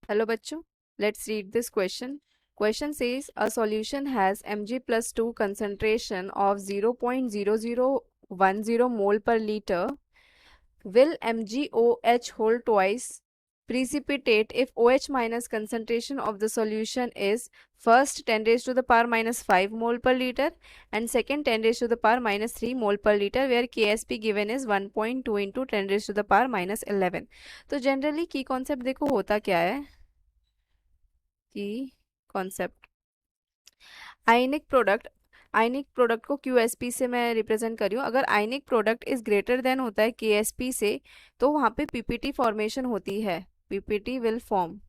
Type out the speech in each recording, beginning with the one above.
Hello bachcho, let's read this question. Question says a solution has Mg plus 2 concentration of 0.0010 mole per liter. Will MgOH hold twice precipitate if OH minus concentration of the solution is first 10 raised to the power minus 5 mole per liter and second 10 raised to the power minus 3 mole per liter, where Ksp given is 1.2 into 10 raised to the power minus 11. तो generally की concept देखो होता क्या है कि concept ionic product को क्यूएसपी से मैं रिप्रेजेंट कर रही हूँ। अगर ionic product is greater than होता है केएसपी से तो वहां पे पीपीटी फॉर्मेशन होती है, पीपीटी विल फॉर्म।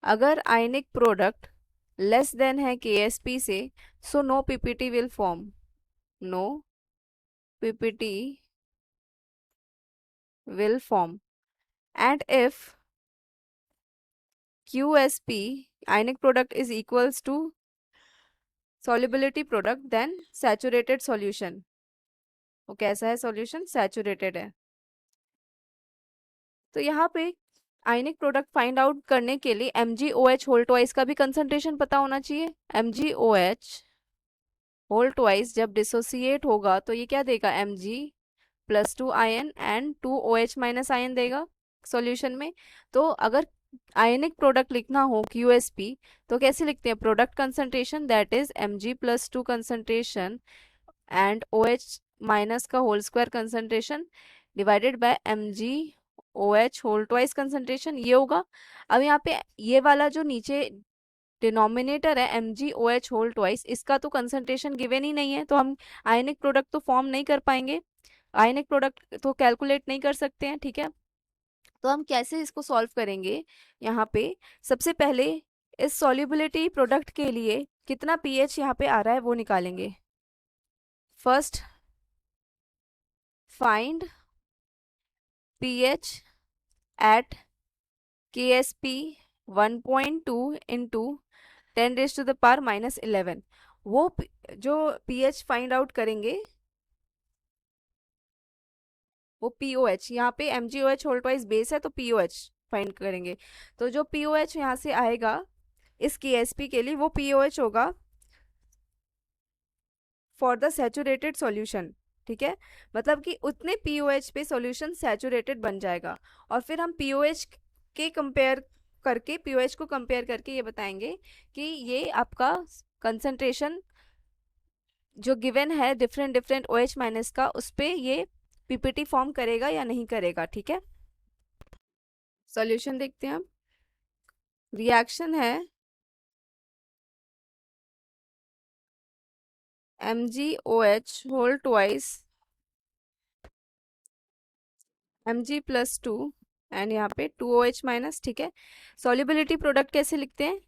अगर आयनिक प्रोडक्ट लेस देन है केएसपी से so no PPT will form, no PPT will form. And if QSP ionic product is equals to solubility product then saturated solution। वो कैसा है solution? Saturated है। तो यहाँ पे आयनिक प्रोडक्ट फाइंड आउट करने के लिए MgOH होल ट्वाइस का भी कंसंट्रेशन पता होना चाहिए। MgOH होल ट्वाइस जब डिसोसिएट होगा तो ये क्या देगा? Mg plus 2 ion and 2 OH minus ion देगा सॉल्यूशन में। तो अगर आयनिक प्रोडक्ट लिखना हो QSP तो कैसे लिखते हैं? Product concentration that is Mg plus 2 concentration and OH minus का whole square concentration divided by MgOH whole twice concentration, ये होगा। अब यहाँ पे ये वाला जो नीचे डिनोमिनेटर है MgOH होल ट्वाइस, इसका तो कंसंट्रेशन गिवन ही नहीं है तो हम आयनिक प्रोडक्ट तो फॉर्म नहीं कर पाएंगे, आयनिक प्रोडक्ट तो कैलकुलेट नहीं कर सकते हैं। ठीक है, तो हम कैसे इसको सॉल्व करेंगे? यहाँ पे सबसे पहले इस सॉल्युबिलिटी प्रोडक्ट के लिए कितना पीएच यहाँ पे आ रहा है वो निकालेंगे। First find pH at KSP 1.2 into 10 raise to the power minus 11। वो जो पीएच फाइंड आउट करेंगे वो पीओएच, यहाँ पे MgOH होल ट्वाइस बेस है तो पीओएच फाइंड करेंगे। तो जो पीओएच यहाँ से आएगा इस KSP के लिए वो पीओएच होगा फॉर द सैचुरेटेड सॉल्यूशन। ठीक है, मतलब कि उतने पीओएच पे सॉल्यूशन सैचुरेटेड बन जाएगा। और फिर हम पीओएच के कंपेयर करके पीओएच को कंपेयर करके ये बताएंगे कि ये आपका कंसंट्रेशन जो गिवन है डिफरेंट डिफरेंट OH माइनस का उस पे ये पीपीटी फॉर्म करेगा या नहीं करेगा। ठीक है, सॉल्यूशन देखते हैं हम। रिएक्शन है MgOH whole twice Mg plus 2 and यहाँ पे 2OH माइनस। ठीक है, सॉल्युबिलिटी प्रोडक्ट कैसे लिखते हैं?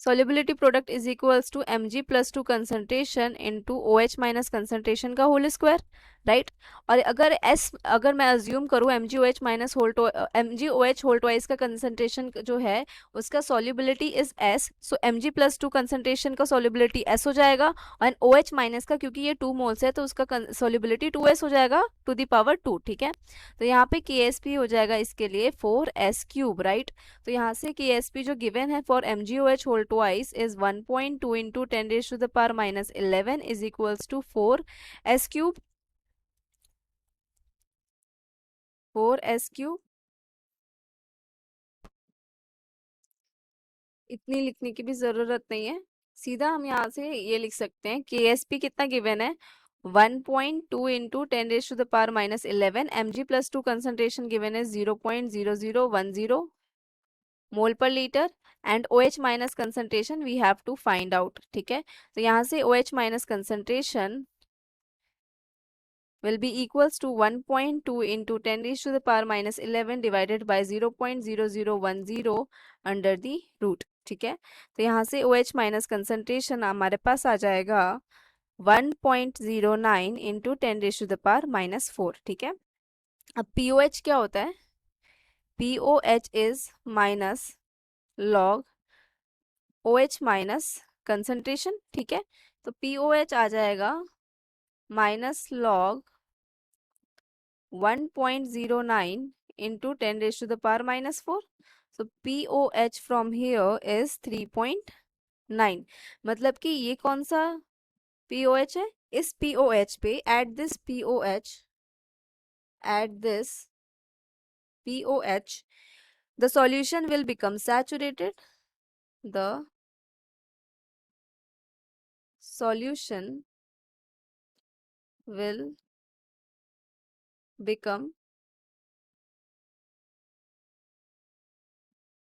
solubility product is equals to Mg plus 2 concentration into OH minus concentration का होल स्क्वायर, राइट। और अगर मैं अज्यूम करूँ MgOH minus MgOH whole twice का कंसंट्रेशन जो है उसका solubility is S, so Mg plus 2 concentration का सॉल्युबिलिटी S हो जाएगा और OH माइनस का क्योंकि ये 2 मोल्स है तो उसका सॉल्युबिलिटी 2S हो जाएगा टू द पावर 2। ठीक है, तो यहाँ पे KSP हो जाएगा इसके लिए 4S क्यूब, राइट। तो यहाँ से KSP जो गिवन है for MgOH whole twice is 1.2 into 10 raise to the power minus 11 is equals to 4S cube, 4S cube. इतनी लिखने की भी जरूरत नहीं है, सीधा हम यहाँ से ये लिख सकते हैं KSP कितना गिवन है 1.2 into 10 raise to the power minus 11, Mg plus 2 concentration given है 0.0010 mole per litre and OH minus concentration we have to find out. ठीक है, तो यहाँ से OH minus concentration will be equals to 1.2 into 10 raised to the power minus 11 divided by 0.0010 under the root। ठीक है, तो यहाँ से OH माइनस कंसंट्रेशन हमारे पास आ जाएगा 1.09 into 10 raise to the power minus 4। ठीक है, अब POH क्या होता है? POH is minus log OH minus concentration. ठीक है, तो POH आ जाएगा minus log 1.09 into 10 raised to the power minus 4. So POH from here is 3.9. मतलब कि ये कौन सा POH है? इस POH पे add this POH, the solution will become saturated. The solution will become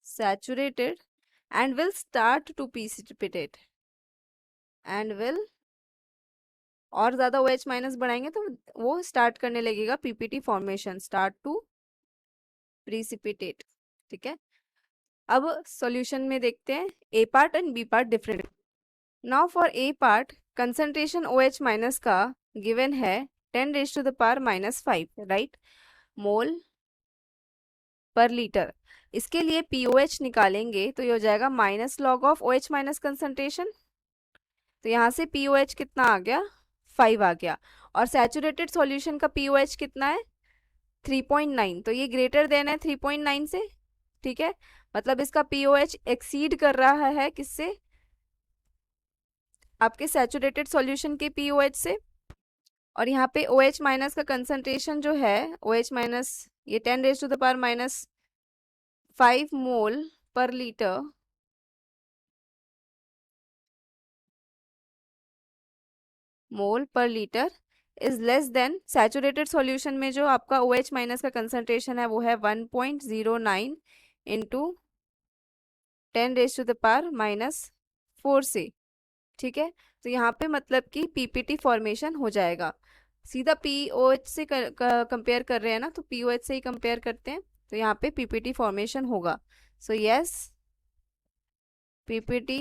saturated and will start to precipitate and will, और ज़्यादा OH माइनस बढ़ाएंगे तो वो स्टार्ट करने लगेगा PPT formation, start to precipitate. ठीक है, अब सॉल्यूशन में देखते हैं A part and B part different. Now for A part concentration OH minus का गिवन है 10 raise to the power minus 5, right, mole per litre. इसके लिए POH निकालेंगे तो ये हो जाएगा minus log of OH minus concentration. तो यहाँ से POH कितना आ गया, 5 आ गया। और सैचुरेटेड सॉल्यूशन का POH कितना है, 3.9। तो ये ग्रेटर देन है 3.9 से। ठीक है, मतलब इसका POH एक्सीड कर रहा है किससे, आपके सैचुरेटेड सॉल्यूशन के POH से। और यहाँ पे OH माइनस का कंसंट्रेशन जो है, OH माइनस ये 10 raise to the power minus 5 mole per litre, mole per litre is less than saturated solution में जो आपका OH माइनस का कंसंट्रेशन है वो है 1.09 into 10 raise to the power minus 4 से। ठीक है, तो यहाँ पे मतलब कि PPT फॉर्मेशन हो जाएगा। सीधा POH से कंपेयर कर रहे हैं ना, तो POH से ही कंपेयर करते हैं, तो यहाँ पे PPT फॉर्मेशन होगा। So yes, PPT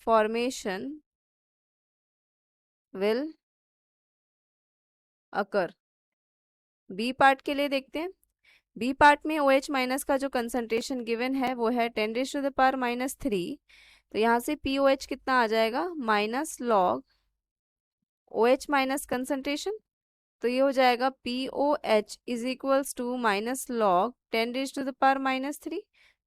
formation will occur. B part के लिए देखते हैं। बी पार्ट में OH माइनस का जो कंसंट्रेशन गिवन है वो है 10 raise to the power minus 3। तो यहाँ से POH कितना आ जाएगा, minus log OH minus concentration. तो ये हो जाएगा POH is equals to minus log 10 raise to the power minus 3।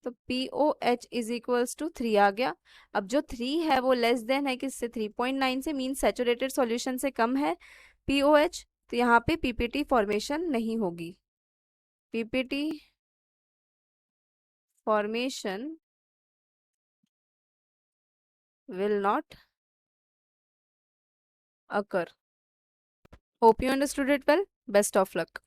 तो POH इज इक्वल्स टू 3 आ गया। अब जो 3 है वो लेस देन है किससे, 3.9 से, मीन सैचुरेटेड सॉल्यूशन से कम है POH। तो यहाँ पे PPT फॉर्मेशन नहीं होगी। PPT formation will not occur. Hope you understood it well. Best of luck.